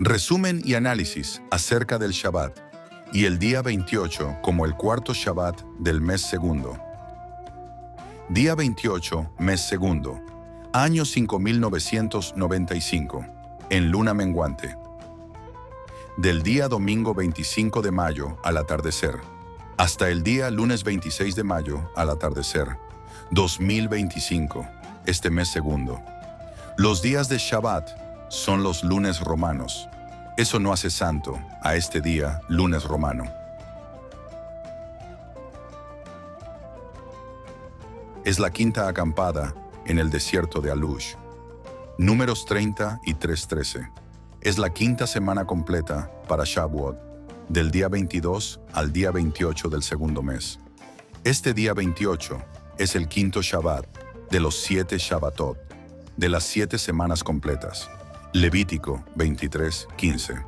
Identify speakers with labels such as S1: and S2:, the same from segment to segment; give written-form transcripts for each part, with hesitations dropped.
S1: Resumen y análisis acerca del Shabbat y el día 28 como el cuarto Shabbat del mes segundo. Día 28, mes segundo, año 5995, en luna menguante. Del día domingo 25 de mayo al atardecer, hasta el día lunes 26 de mayo al atardecer, 2025, este mes segundo. Los días de Shabbat son los lunes romanos. Eso no hace santo a este día, lunes romano. Es la quinta acampada en el desierto de Alush. Números 30 y 3:13. Es la quinta semana completa para Shavuot, del día 22 al día 28 del segundo mes. Este día 28 es el quinto Shabbat de los 7 Shabbatot, de las 7 semanas completas. Levítico 23:15.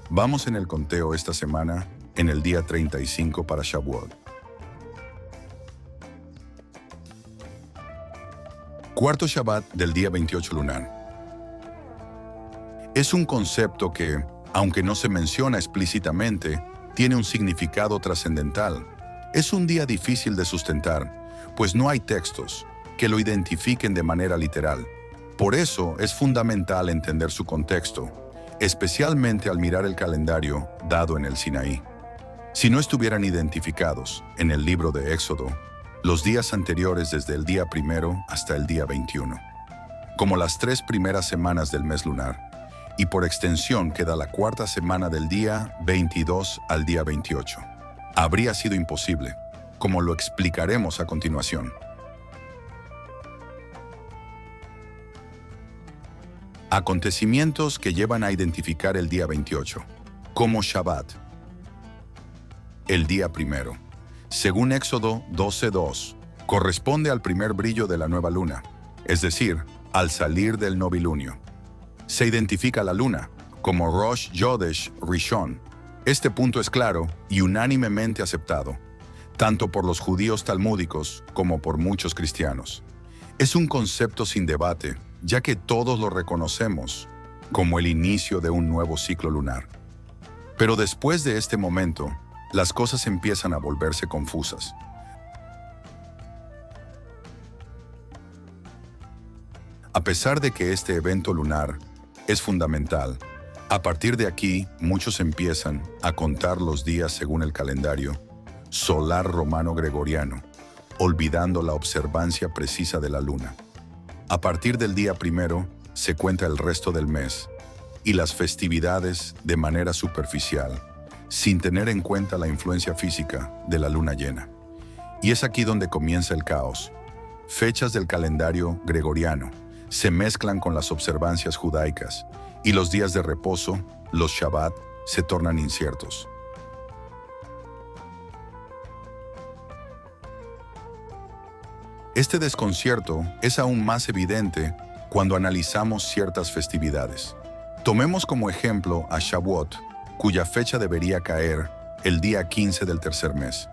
S1: Vamos en el conteo esta semana en el día 35 para Shavuot. Cuarto Shabbat del día 28 lunar. Es un concepto que, aunque no se menciona explícitamente, tiene un significado trascendental. Es un día difícil de sustentar, pues no hay textos que lo identifiquen de manera literal. Por eso es fundamental entender su contexto, especialmente al mirar el calendario dado en el Sinaí. Si no estuvieran identificados en el libro de Éxodo, los días anteriores desde el día 1 hasta el día 21, como las 3 primeras semanas del mes lunar, y por extensión queda la cuarta semana del día 22 al día 28. Habría sido imposible, como lo explicaremos a continuación. Acontecimientos que llevan a identificar el día 28, como Shabbat. El día 1, según Éxodo 12:2, corresponde al primer brillo de la nueva luna, es decir, al salir del novilunio. Se identifica la luna como Rosh Chodesh Rishon. Este punto es claro y unánimemente aceptado, tanto por los judíos talmúdicos como por muchos cristianos. Es un concepto sin debate, ya que todos lo reconocemos como el inicio de un nuevo ciclo lunar. Pero después de este momento, las cosas empiezan a volverse confusas. A pesar de que este evento lunar es fundamental, a partir de aquí muchos empiezan a contar los días según el calendario solar romano gregoriano, olvidando la observancia precisa de la luna. A partir del día 1 se cuenta el resto del mes y las festividades de manera superficial, sin tener en cuenta la influencia física de la luna llena. Y es aquí donde comienza el caos. Fechas del calendario gregoriano se mezclan con las observancias judaicas y los días de reposo, los Shabbat, se tornan inciertos. Este desconcierto es aún más evidente cuando analizamos ciertas festividades. Tomemos como ejemplo a Shavuot, cuya fecha debería caer el día 15 del tercer mes.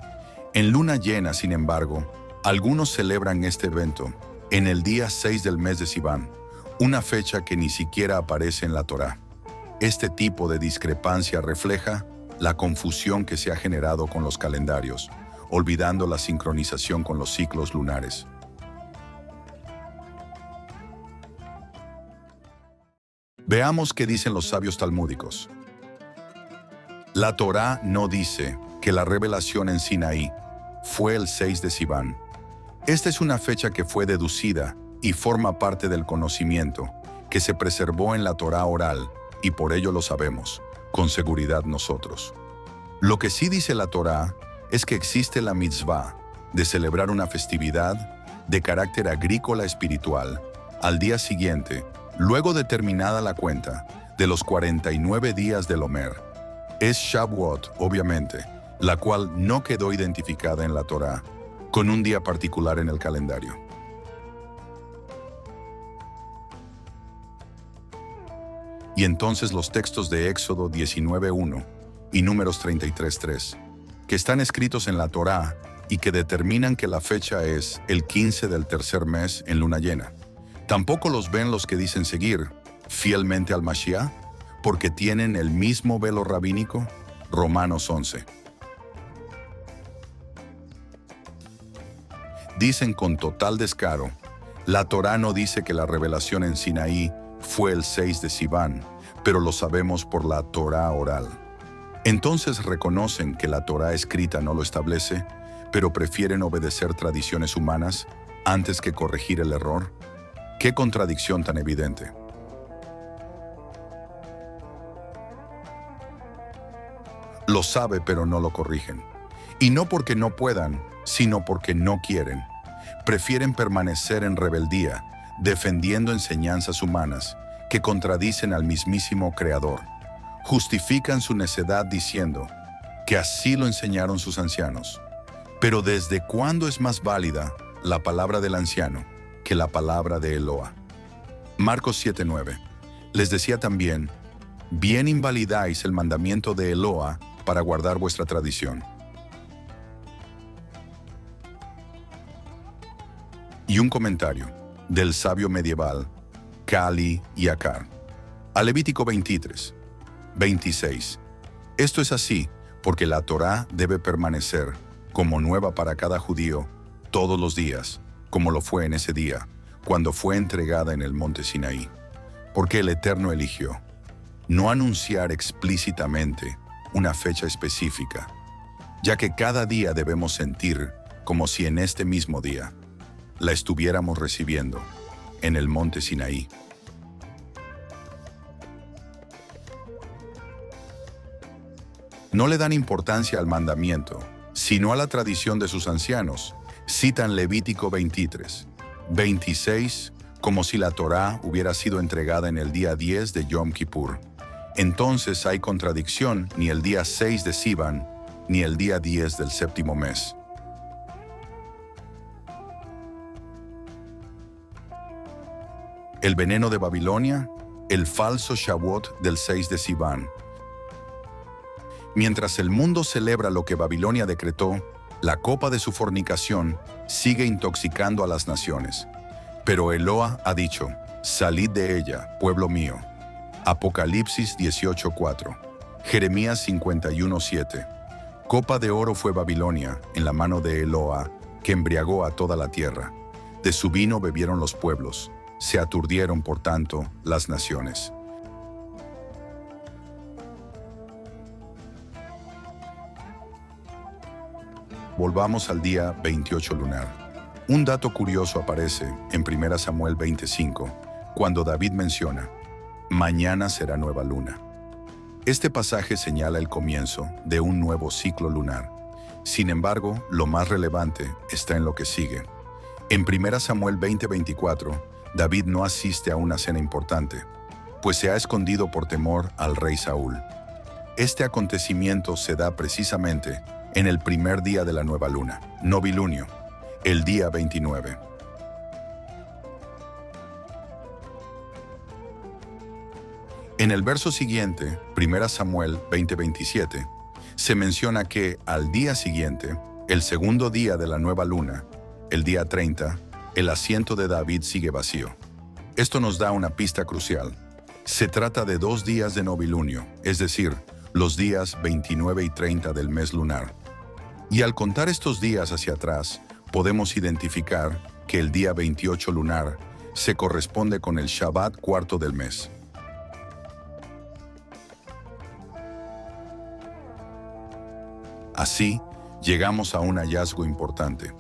S1: En luna llena, sin embargo, algunos celebran este evento en el día 6 del mes de Sivan, una fecha que ni siquiera aparece en la Torá. Este tipo de discrepancia refleja la confusión que se ha generado con los calendarios, olvidando la sincronización con los ciclos lunares. Veamos qué dicen los sabios talmúdicos. La Torá no dice que la revelación en Sinaí fue el 6 de Sivan. Esta es una fecha que fue deducida y forma parte del conocimiento que se preservó en la Torá oral, y por ello lo sabemos, con seguridad nosotros. Lo que sí dice la Torá es que existe la mitzvah de celebrar una festividad de carácter agrícola espiritual al día siguiente, luego de terminada la cuenta de los 49 días del Omer. Es Shavuot, obviamente, la cual no quedó identificada en la Torá, con un día particular en el calendario. Y entonces los textos de Éxodo 19:1 y Números 33:3, que están escritos en la Torá y que determinan que la fecha es el 15 del tercer mes en luna llena. Tampoco los ven los que dicen seguir fielmente al Mashiach, porque tienen el mismo velo rabínico. Romanos 11. Dicen con total descaro, la Torá no dice que la revelación en Sinaí fue el 6 de Sivan, pero lo sabemos por la Torá oral. Entonces reconocen que la Torá escrita no lo establece, pero prefieren obedecer tradiciones humanas antes que corregir el error. ¡Qué contradicción tan evidente! Lo sabe, pero no lo corrigen. Y no porque no puedan, sino porque no quieren. Prefieren permanecer en rebeldía, defendiendo enseñanzas humanas que contradicen al mismísimo Creador. Justifican su necedad diciendo que así lo enseñaron sus ancianos. Pero ¿desde cuándo es más válida la palabra del anciano que la palabra de Eloa? Marcos 7:9. Les decía también, bien invalidáis el mandamiento de Eloa para guardar vuestra tradición. Y un comentario del sabio medieval Kali Yakar. A Levítico 23, 26. Esto es así porque la Torá debe permanecer como nueva para cada judío todos los días, como lo fue en ese día, cuando fue entregada en el monte Sinaí. Porque el Eterno eligió no anunciar explícitamente una fecha específica, ya que cada día debemos sentir como si en este mismo día la estuviéramos recibiendo en el monte Sinaí. No le dan importancia al mandamiento, sino a la tradición de sus ancianos. Citan Levítico 23, 26, como si la Torá hubiera sido entregada en el día 10 de Yom Kippur. Entonces hay contradicción ni el día 6 de Sivan, ni el día 10 del séptimo mes. El veneno de Babilonia, el falso Shavuot del 6 de Sivan. Mientras el mundo celebra lo que Babilonia decretó, la copa de su fornicación sigue intoxicando a las naciones. Pero Eloa ha dicho, salid de ella, pueblo mío. Apocalipsis 18:4. Jeremías 51:7. Copa de oro fue Babilonia en la mano de Eloa, que embriagó a toda la tierra. De su vino bebieron los pueblos. Se aturdieron, por tanto, las naciones. Volvamos al día 28 lunar. Un dato curioso aparece en 1 Samuel 25, cuando David menciona, mañana será nueva luna. Este pasaje señala el comienzo de un nuevo ciclo lunar. Sin embargo, lo más relevante está en lo que sigue. En 1 Samuel 20:24, David no asiste a una cena importante, pues se ha escondido por temor al rey Saúl. Este acontecimiento se da precisamente en el primer día de la nueva luna, novilunio, el día 29. En el verso siguiente, 1 Samuel 20:27, se menciona que al día siguiente, el segundo día de la nueva luna, el día 30, el asiento de David sigue vacío. Esto nos da una pista crucial. Se trata de 2 días de novilunio, es decir, los días 29 y 30 del mes lunar. Y al contar estos días hacia atrás, podemos identificar que el día 28 lunar se corresponde con el Shabbat cuarto del mes. Así, llegamos a un hallazgo importante.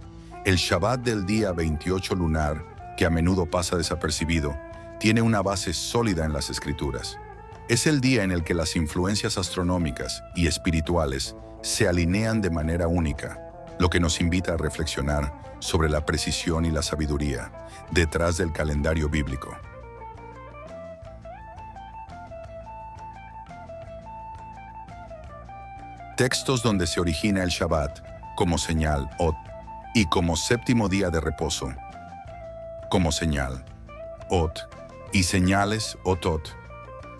S1: El Shabbat del día 28 lunar, que a menudo pasa desapercibido, tiene una base sólida en las Escrituras. Es el día en el que las influencias astronómicas y espirituales se alinean de manera única, lo que nos invita a reflexionar sobre la precisión y la sabiduría detrás del calendario bíblico. Textos donde se origina el Shabbat como señal Ot y como séptimo día de reposo, como señal Ot y señales Otot,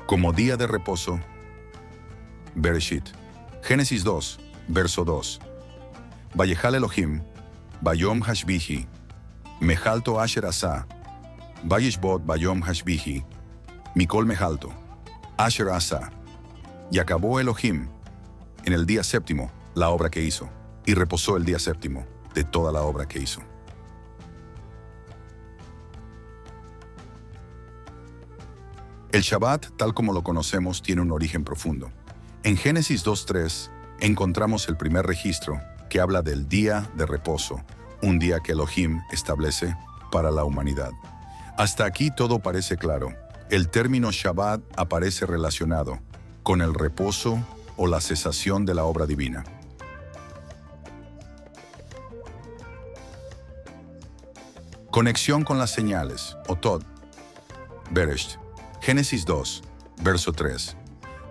S1: como día de reposo. Bereshit, Génesis 2, verso 2. Vayejal Elohim, Bayom Hashbihi, Mehalto Asher Asa, Vayishbot Bayom Hashbihi, Mikol Mehalto. Asher Asa. Y acabó Elohim en el día séptimo la obra que hizo, y reposó el día séptimo de toda la obra que hizo. El Shabbat, tal como lo conocemos, tiene un origen profundo. En Génesis 2:3 encontramos el primer registro que habla del día de reposo, un día que Elohim establece para la humanidad. Hasta aquí todo parece claro. El término Shabbat aparece relacionado con el reposo o la cesación de la obra divina. Conexión con las señales, Otot. Beresh. Génesis 2, verso 3.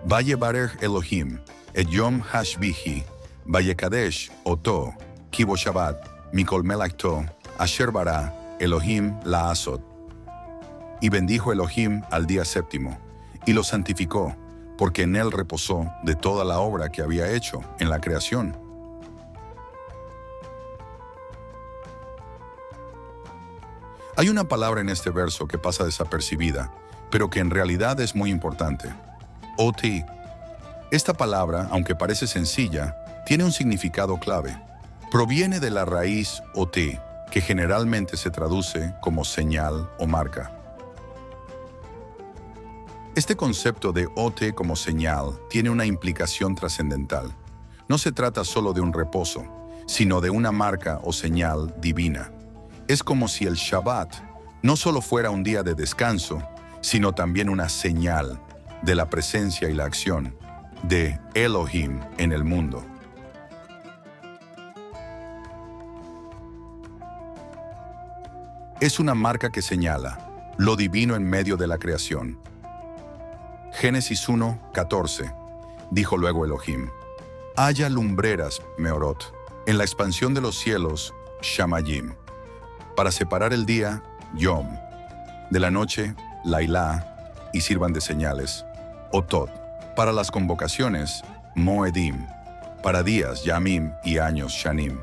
S1: Vayebarech Elohim, et Yom Hashvihi, Vayekadesh Oto, Kibo Shabbat, Mikol Melachto, Asher bara Elohim Laasot. Y bendijo Elohim al día séptimo, y lo santificó, porque en él reposó de toda la obra que había hecho en la creación. Hay una palabra en este verso que pasa desapercibida, pero que en realidad es muy importante. Oti. Esta palabra, aunque parece sencilla, tiene un significado clave. Proviene de la raíz oti, que generalmente se traduce como señal o marca. Este concepto de ote como señal tiene una implicación trascendental. No se trata solo de un reposo, sino de una marca o señal divina. Es como si el Shabbat no solo fuera un día de descanso, sino también una señal de la presencia y la acción de Elohim en el mundo. Es una marca que señala lo divino en medio de la creación. Génesis 1:14. Dijo luego Elohim: haya lumbreras, Meorot, en la expansión de los cielos, Shamayim, para separar el día, Yom, de la noche, Lailá, y sirvan de señales, Otot, para las convocaciones, Moedim, para días, Yamim, y años, Shanim.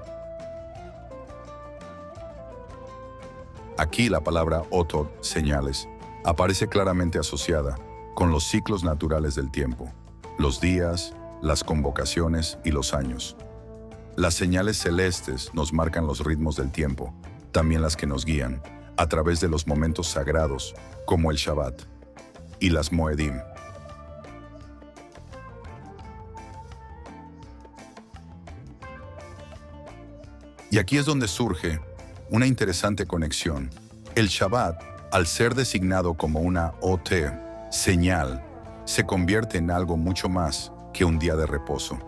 S1: Aquí la palabra Otot, señales, aparece claramente asociada con los ciclos naturales del tiempo, los días, las convocaciones y los años. Las señales celestes nos marcan los ritmos del tiempo, también las que nos guían, a través de los momentos sagrados, como el Shabbat, y las Moedim. Y aquí es donde surge una interesante conexión. El Shabbat, al ser designado como una OT, señal, se convierte en algo mucho más que un día de reposo.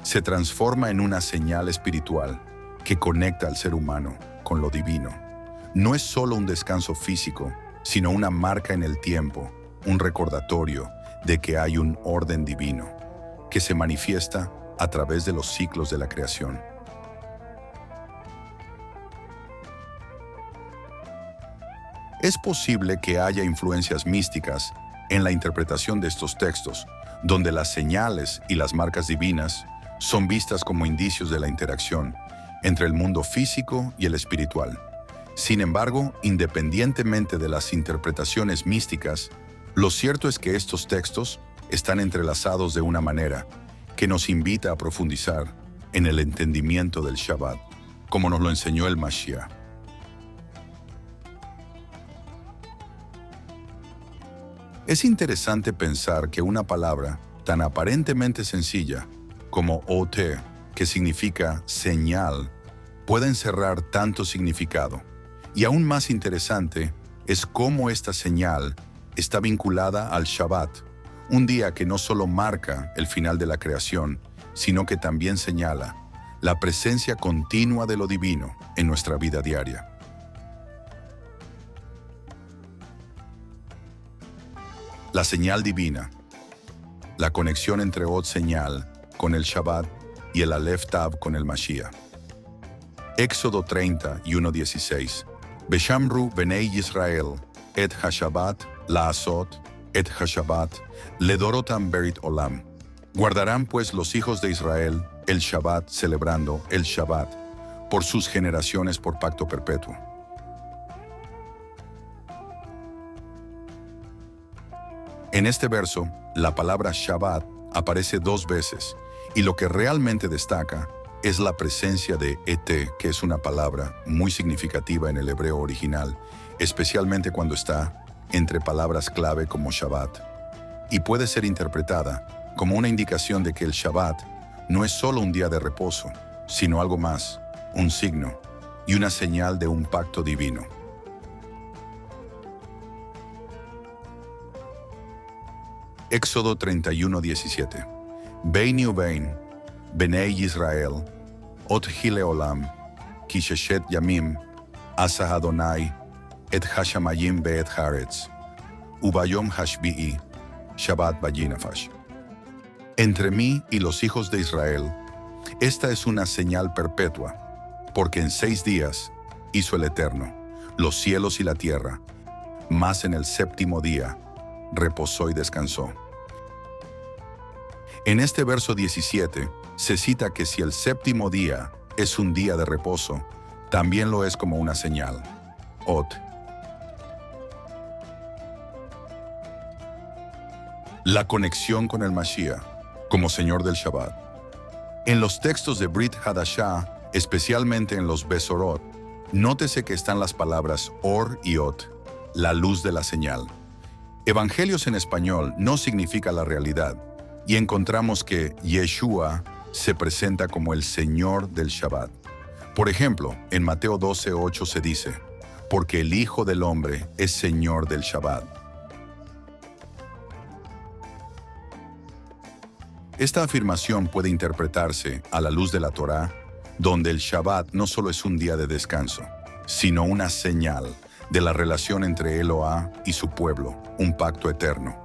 S1: Se transforma en una señal espiritual que conecta al ser humano con lo divino. No es solo un descanso físico, sino una marca en el tiempo, un recordatorio de que hay un orden divino que se manifiesta a través de los ciclos de la creación. Es posible que haya influencias místicas en la interpretación de estos textos, donde las señales y las marcas divinas son vistas como indicios de la interacción entre el mundo físico y el espiritual. Sin embargo, independientemente de las interpretaciones místicas, lo cierto es que estos textos están entrelazados de una manera que nos invita a profundizar en el entendimiento del Shabbat, como nos lo enseñó el Mashiach. Es interesante pensar que una palabra tan aparentemente sencilla como OT, que significa señal, puede encerrar tanto significado. Y aún más interesante es cómo esta señal está vinculada al Shabbat, un día que no solo marca el final de la creación, sino que también señala la presencia continua de lo divino en nuestra vida diaria. La señal divina, la conexión entre Od señal con el Shabbat y el Aleph Tav con el Mashiach. Éxodo 30 y 1:16. Beshamru Benei Yisrael, et HaShabbat, Laasot, et HaShabbat, Ledorotam Berit Olam. Guardarán pues los hijos de Israel el Shabbat, celebrando el Shabbat, por sus generaciones por pacto perpetuo. En este verso, la palabra Shabbat aparece 2 veces, y lo que realmente destaca es la presencia de et, que es una palabra muy significativa en el hebreo original, especialmente cuando está entre palabras clave como Shabbat, y puede ser interpretada como una indicación de que el Shabbat no es solo un día de reposo, sino algo más, un signo y una señal de un pacto divino. Éxodo 31:17. Beini ubein, Benei Israel, ot hileolam, kisheshet yamim, asa Adonai, et hashamayim beet haaretz, ubayom hashbi'i, Shabbat bayinafash. Entre mí y los hijos de Israel, esta es una señal perpetua, porque en 6 días hizo el Eterno los cielos y la tierra, mas en el 7º día reposó y descansó. En este verso 17 se cita que si el 7º día es un día de reposo, también lo es como una señal. Ot. La conexión con el Mashiach como Señor del Shabbat. En los textos de Brit Hadashah, especialmente en los Besorot, nótese que están las palabras Or y Ot, la luz de la señal. Evangelios en español no significa la realidad, y encontramos que Yeshua se presenta como el Señor del Shabbat. Por ejemplo, en Mateo 12:8 se dice, porque el Hijo del Hombre es Señor del Shabbat. Esta afirmación puede interpretarse a la luz de la Torá, donde el Shabbat no solo es un día de descanso, sino una señal de la relación entre Eloá y su pueblo, un pacto eterno.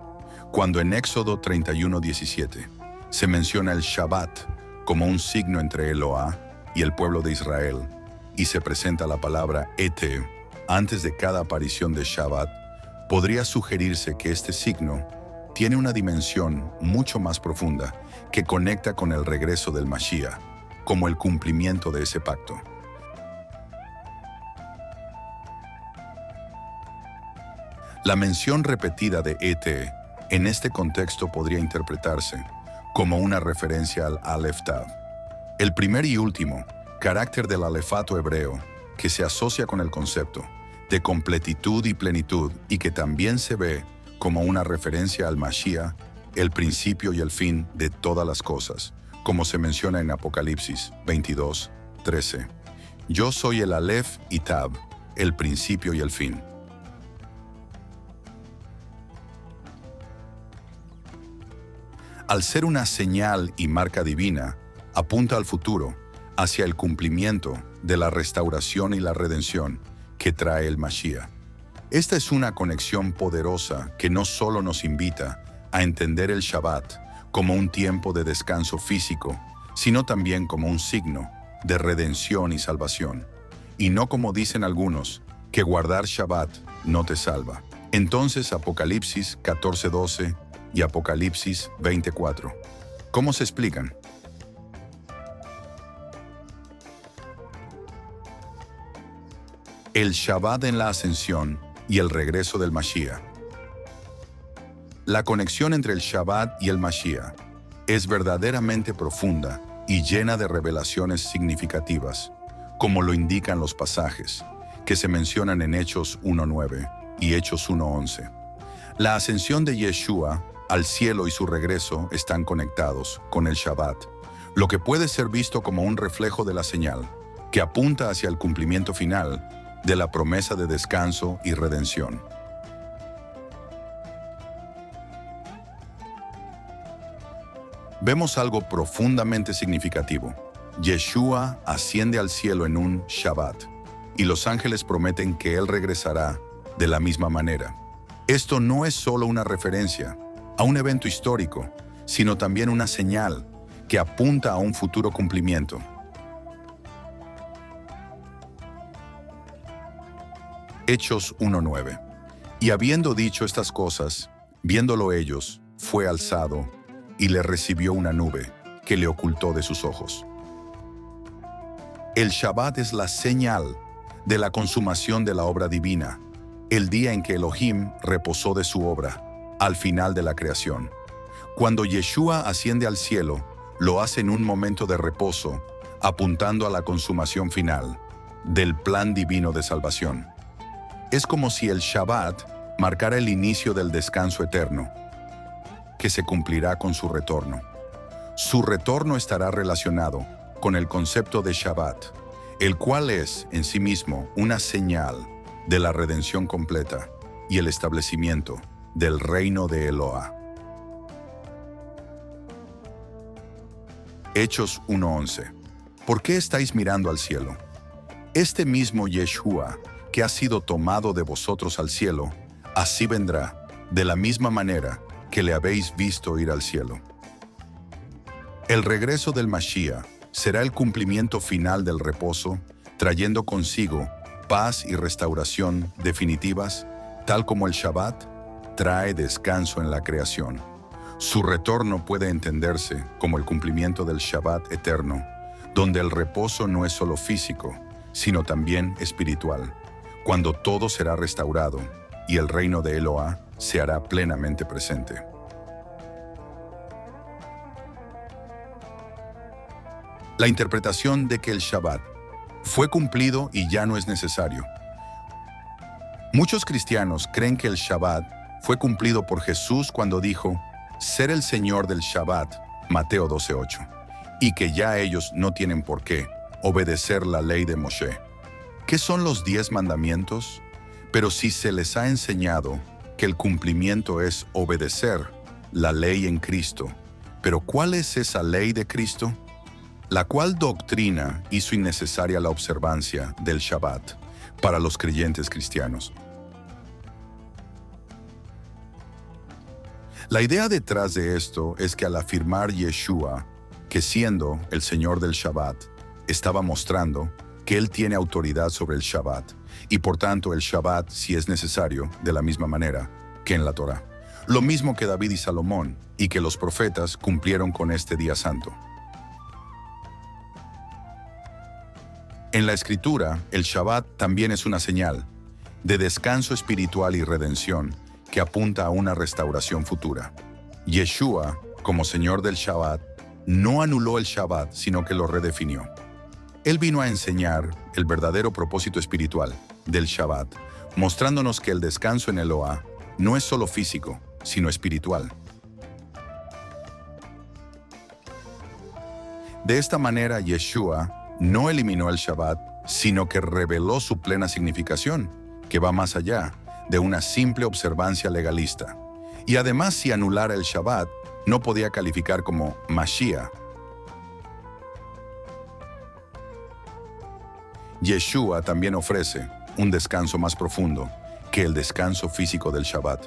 S1: Cuando en Éxodo 31:17 se menciona el Shabbat como un signo entre Eloá y el pueblo de Israel, y se presenta la palabra Ete antes de cada aparición de Shabbat, podría sugerirse que este signo tiene una dimensión mucho más profunda que conecta con el regreso del Mashiach, como el cumplimiento de ese pacto. La mención repetida de Ete en este contexto podría interpretarse como una referencia al Aleph Tav, el primer y último carácter del alefato hebreo que se asocia con el concepto de completitud y plenitud y que también se ve como una referencia al Mashiach, el principio y el fin de todas las cosas, como se menciona en Apocalipsis 22:13. Yo soy el Aleph y Tab, el principio y el fin. Al ser una señal y marca divina, apunta al futuro, hacia el cumplimiento de la restauración y la redención que trae el Mashiach. Esta es una conexión poderosa que no solo nos invita a entender el Shabbat como un tiempo de descanso físico, sino también como un signo de redención y salvación. Y no como dicen algunos, que guardar Shabbat no te salva. Entonces Apocalipsis 14:12 y Apocalipsis 20:4. ¿Cómo se explican? El Shabbat en la ascensión y el regreso del Mashiach. La conexión entre el Shabbat y el Mashiach es verdaderamente profunda y llena de revelaciones significativas, como lo indican los pasajes que se mencionan en Hechos 1:9 y Hechos 1:11. La ascensión de Yeshua al cielo y su regreso están conectados con el Shabbat, lo que puede ser visto como un reflejo de la señal que apunta hacia el cumplimiento final de la promesa de descanso y redención. Vemos algo profundamente significativo. Yeshua asciende al cielo en un Shabbat, y los ángeles prometen que Él regresará de la misma manera. Esto no es solo una referencia a un evento histórico, sino también una señal que apunta a un futuro cumplimiento. Hechos 1:9. Y habiendo dicho estas cosas, viéndolo ellos, fue alzado, y le recibió una nube que le ocultó de sus ojos. El Shabbat es la señal de la consumación de la obra divina, el día en que Elohim reposó de su obra, al final de la creación. Cuando Yeshua asciende al cielo, lo hace en un momento de reposo, apuntando a la consumación final del plan divino de salvación. Es como si el Shabbat marcara el inicio del descanso eterno, que se cumplirá con su retorno. Su retorno estará relacionado con el concepto de Shabbat, el cual es en sí mismo una señal de la redención completa y el establecimiento del reino de Eloah. Hechos 1:11. ¿Por qué estáis mirando al cielo? Este mismo Yeshua, que ha sido tomado de vosotros al cielo, así vendrá, de la misma manera que le habéis visto ir al cielo. El regreso del Mashiach será el cumplimiento final del reposo, trayendo consigo paz y restauración definitivas, tal como el Shabbat trae descanso en la creación. Su retorno puede entenderse como el cumplimiento del Shabbat eterno, donde el reposo no es solo físico, sino también espiritual, cuando todo será restaurado y el reino de Eloah se hará plenamente presente. La interpretación de que el Shabbat fue cumplido y ya no es necesario. Muchos cristianos creen que el Shabbat fue cumplido por Jesús cuando dijo, ser el Señor del Shabbat, Mateo 12:8, y que ya ellos no tienen por qué obedecer la ley de Moshe. ¿Qué son los 10 mandamientos? Pero si se les ha enseñado que el cumplimiento es obedecer la ley en Cristo, ¿pero cuál es esa ley de Cristo? La cual doctrina hizo innecesaria la observancia del Shabbat para los creyentes cristianos. La idea detrás de esto es que al afirmar Yeshua, que siendo el Señor del Shabbat, estaba mostrando que Él tiene autoridad sobre el Shabbat, y por tanto el Shabbat, si es necesario, de la misma manera que en la Torá. Lo mismo que David y Salomón, y que los profetas cumplieron con este día santo. En la Escritura, el Shabbat también es una señal de descanso espiritual y redención que apunta a una restauración futura. Yeshua, como Señor del Shabbat, no anuló el Shabbat, sino que lo redefinió. Él vino a enseñar el verdadero propósito espiritual del Shabbat, mostrándonos que el descanso en Eloah no es solo físico, sino espiritual. De esta manera, Yeshua no eliminó el Shabbat, sino que reveló su plena significación, que va más allá de una simple observancia legalista. Y además, si anulara el Shabbat, no podía calificar como Mashiach. Yeshua también ofrece un descanso más profundo que el descanso físico del Shabbat.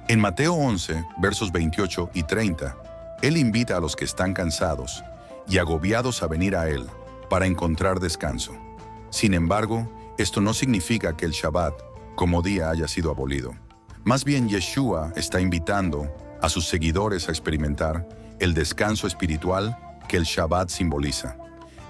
S1: En Mateo 11, versos 28 y 30, Él invita a los que están cansados y agobiados a venir a Él para encontrar descanso. Sin embargo, esto no significa que el Shabbat como día haya sido abolido. Más bien, Yeshua está invitando a sus seguidores a experimentar el descanso espiritual que el Shabbat simboliza.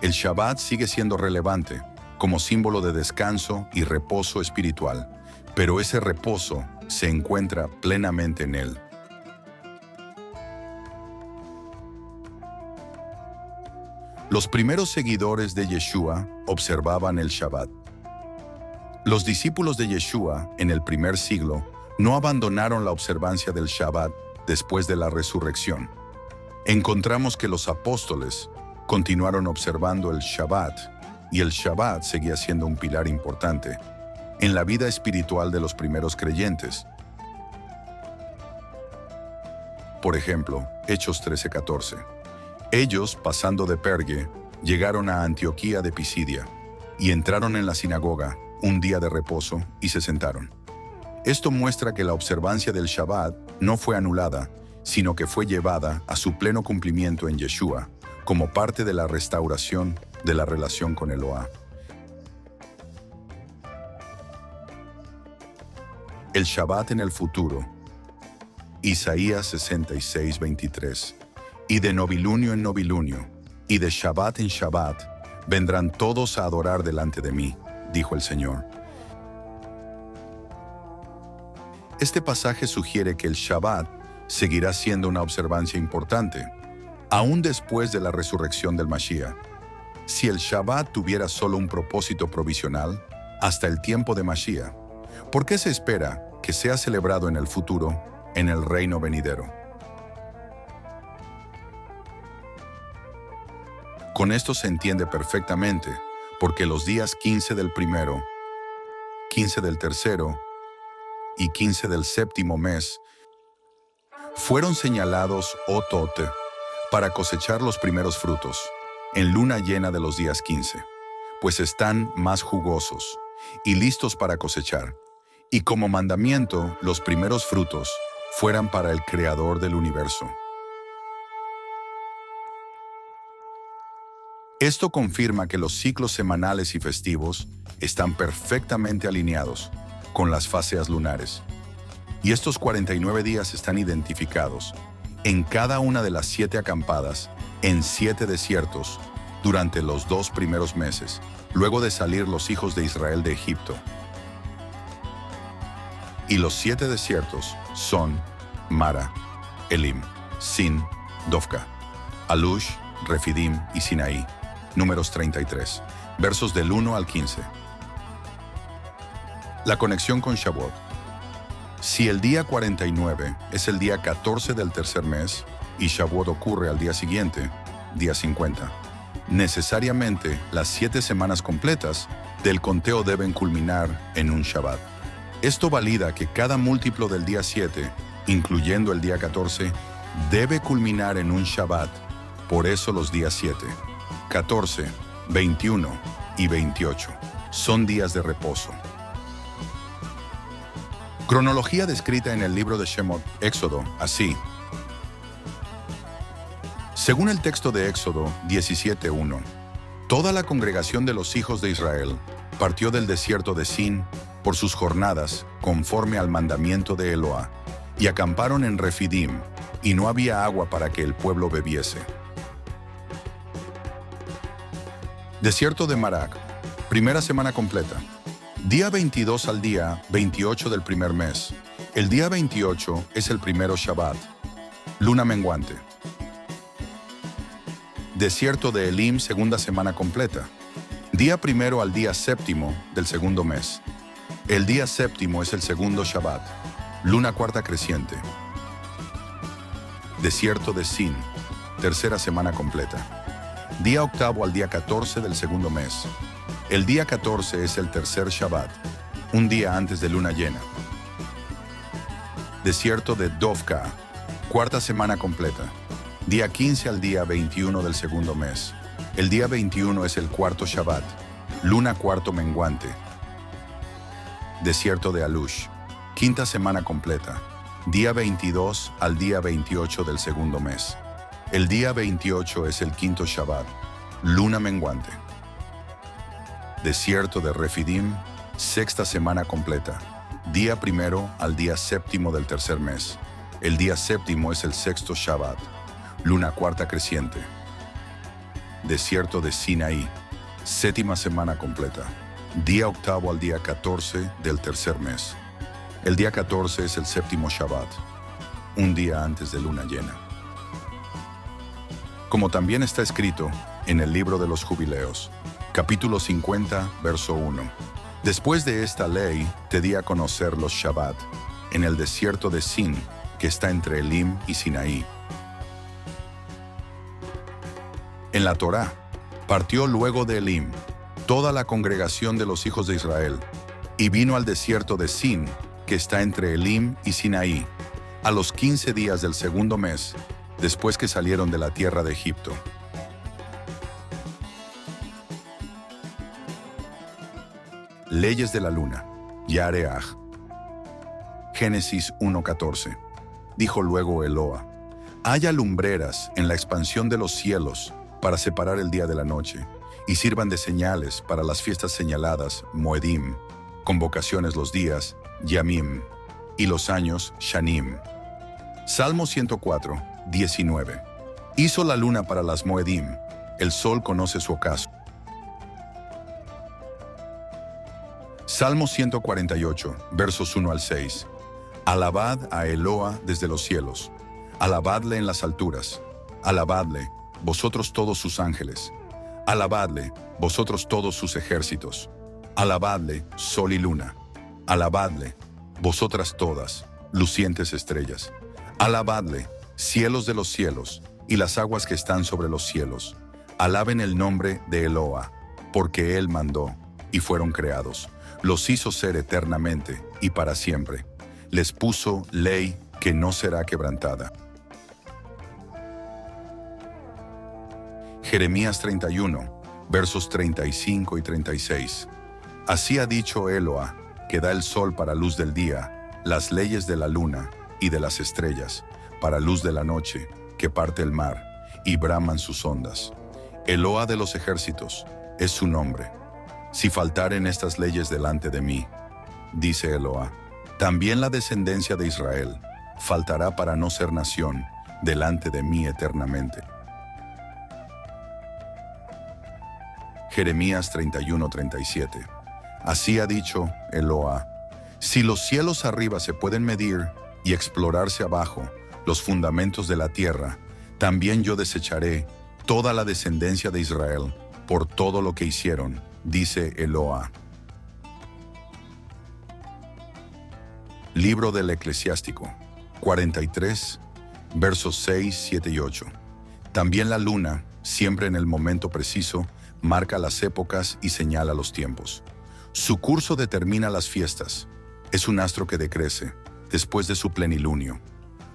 S1: El Shabbat sigue siendo relevante como símbolo de descanso y reposo espiritual, pero ese reposo se encuentra plenamente en Él. Los primeros seguidores de Yeshua observaban el Shabbat. Los discípulos de Yeshua en el primer siglo no abandonaron la observancia del Shabbat después de la resurrección. Encontramos que los apóstoles continuaron observando el Shabbat, y el Shabbat seguía siendo un pilar importante en la vida espiritual de los primeros creyentes. Por ejemplo, Hechos 13:14. Ellos, pasando de Perge, llegaron a Antioquía de Pisidia y entraron en la sinagoga un día de reposo y se sentaron. Esto muestra que la observancia del Shabbat no fue anulada, sino que fue llevada a su pleno cumplimiento en Yeshua, como parte de la restauración de la relación con Eloah. El Shabbat en el futuro. Isaías 66:23. Y de novilunio en novilunio, y de Shabbat en Shabbat, vendrán todos a adorar delante de mí, dijo el Señor. Este pasaje sugiere que el Shabbat seguirá siendo una observancia importante, aún después de la resurrección del Mashiach. Si el Shabbat tuviera solo un propósito provisional hasta el tiempo de Mashiach, ¿por qué se espera que sea celebrado en el futuro, en el reino venidero? Con esto se entiende perfectamente porque los días 15 del primero, 15 del tercero y 15 del séptimo mes fueron señalados Otot para cosechar los primeros frutos en luna llena de los días 15, pues están más jugosos y listos para cosechar. Y como mandamiento, los primeros frutos fueran para el Creador del universo. Esto confirma que los ciclos semanales y festivos están perfectamente alineados con las fáseas lunares. Y estos 49 días están identificados en cada una de las 7 acampadas en 7 desiertos durante los 2 primeros meses, luego de salir los hijos de Israel de Egipto. Y los 7 desiertos son Mara, Elim, Sin, Dofka, Alush, Refidim y Sinaí. Números 33, versos del 1 al 15. La conexión con Shavuot. Si el día 49 es el día 14 del tercer mes y Shavuot ocurre al día siguiente, día 50, necesariamente las 7 semanas completas del conteo deben culminar en un Shabbat. Esto valida que cada múltiplo del día 7, incluyendo el día 14, debe culminar en un Shabbat. Por eso los días 7, 14, 21 y 28 son días de reposo. Cronología descrita en el libro de Shemot, Éxodo, así. Según el texto de Éxodo 17:1, toda la congregación de los hijos de Israel partió del desierto de Sin por sus jornadas conforme al mandamiento de Eloá, y acamparon en Refidim, y no había agua para que el pueblo bebiese. Desierto de Marac, primera semana completa. Día 22 al día 28 del primer mes. El día 28 es el primero Shabbat. Luna menguante. Desierto de Elim, segunda semana completa. Día primero al día séptimo del segundo mes. El día séptimo es el segundo Shabbat. Luna cuarta creciente. Desierto de Sin, tercera semana completa. Día octavo al día 14 del segundo mes. El día 14 es el tercer Shabbat, un día antes de luna llena. Desierto de Dofka, cuarta semana completa. Día 15 al día 21 del segundo mes. El día 21 es el cuarto Shabbat, luna cuarto menguante. Desierto de Alush, quinta semana completa. Día 22 al día 28 del segundo mes. El día 28 es el quinto Shabbat, luna menguante. Desierto de Refidim, sexta semana completa. Día primero al día séptimo del tercer mes. El día séptimo es el sexto Shabbat, luna cuarta creciente. Desierto de Sinaí, séptima semana completa. Día octavo al día 14 del tercer mes. El día 14 es el séptimo Shabbat, un día antes de luna llena. Como también está escrito en el libro de los Jubileos, capítulo 50, verso 1. Después de esta ley te di a conocer los Shabbat en el desierto de Sin, que está entre Elim y Sinaí. En la Torá, partió luego de Elim toda la congregación de los hijos de Israel y vino al desierto de Sin, que está entre Elim y Sinaí, a los 15 días del segundo mes, después que salieron de la tierra de Egipto. Leyes de la luna, Yareaj. Génesis 1:14. Dijo luego Eloa: haya lumbreras en la expansión de los cielos para separar el día de la noche, y sirvan de señales para las fiestas señaladas, Moedim, convocaciones los días, Yamim, y los años, Shanim. Salmo 104, 19. Hizo la luna para las Moedim, el sol conoce su ocaso. Salmo 148, versos 1 al 6. Alabad a Eloa desde los cielos. Alabadle en las alturas. Alabadle, vosotros todos sus ángeles. Alabadle, vosotros todos sus ejércitos. Alabadle, sol y luna. Alabadle, vosotras todas, lucientes estrellas. Alabadle, cielos de los cielos, y las aguas que están sobre los cielos. Alaben el nombre de Eloa, porque Él mandó, y fueron creados. Los hizo ser eternamente y para siempre. Les puso ley que no será quebrantada. Jeremías 31, versos 35 y 36. Así ha dicho Eloa, que da el sol para luz del día, las leyes de la luna y de las estrellas, para luz de la noche, que parte el mar, y braman sus ondas. Eloa de los ejércitos es su nombre. Si faltaren estas leyes delante de mí, dice Eloa, también la descendencia de Israel faltará para no ser nación delante de mí eternamente. Jeremías 31:37. Así ha dicho Eloa, si los cielos arriba se pueden medir y explorarse abajo los fundamentos de la tierra, también yo desecharé toda la descendencia de Israel por todo lo que hicieron, dice Eloa. Libro del Eclesiástico, 43, versos 6, 7 y 8. También la luna, siempre en el momento preciso, marca las épocas y señala los tiempos. Su curso determina las fiestas. Es un astro que decrece, después de su plenilunio.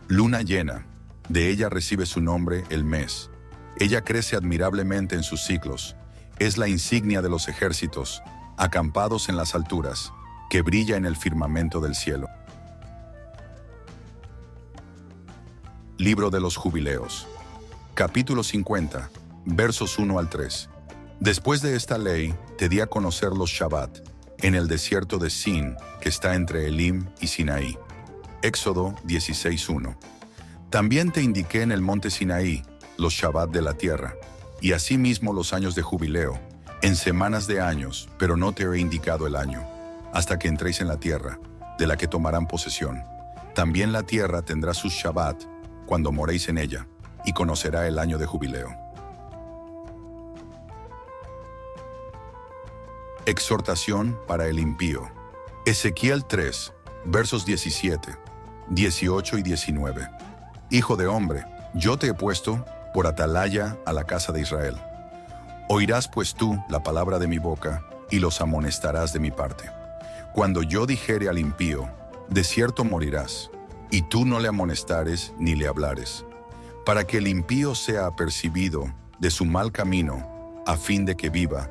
S1: Luna llena, de ella recibe su nombre el mes. Ella crece admirablemente en sus ciclos. Es la insignia de los ejércitos, acampados en las alturas, que brilla en el firmamento del cielo. Libro de los Jubileos, capítulo 50, versos 1 al 3. Después de esta ley, te di a conocer los Shabbat, en el desierto de Sin, que está entre Elim y Sinaí. Éxodo 16:1. También te indiqué en el monte Sinaí los Shabbat de la tierra, y asimismo los años de jubileo, en semanas de años, pero no te he indicado el año, hasta que entréis en la tierra, de la que tomarán posesión. También la tierra tendrá sus Shabbat, cuando moréis en ella, y conocerá el año de jubileo. Exhortación para el impío. Ezequiel 3, versos 17, 18 y 19. Hijo de hombre, yo te he puesto por atalaya a la casa de Israel. Oirás pues tú la palabra de mi boca, y los amonestarás de mi parte. Cuando yo dijere al impío, de cierto morirás, y tú no le amonestares ni le hablares, para que el impío sea apercibido de su mal camino, a fin de que viva.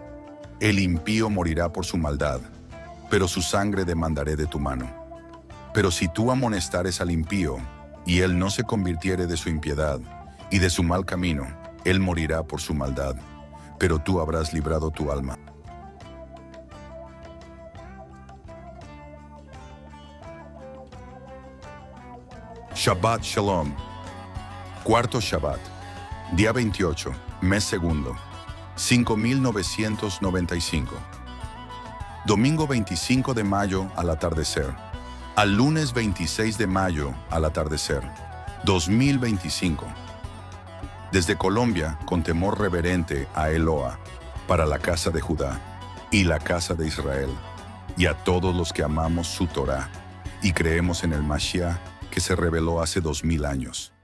S1: El impío morirá por su maldad, pero su sangre demandaré de tu mano. Pero si tú amonestares al impío, y él no se convirtiere de su impiedad, y de su mal camino, él morirá por su maldad, pero tú habrás librado tu alma. Shabbat Shalom. Cuarto Shabbat. Día 28, mes segundo. 5995. Domingo 25 de mayo al atardecer. Al lunes 26 de mayo al atardecer. 2025. Desde Colombia, con temor reverente a Eloa, para la casa de Judá y la casa de Israel, y a todos los que amamos su Torá y creemos en el Mashiach que se reveló hace 2000 años.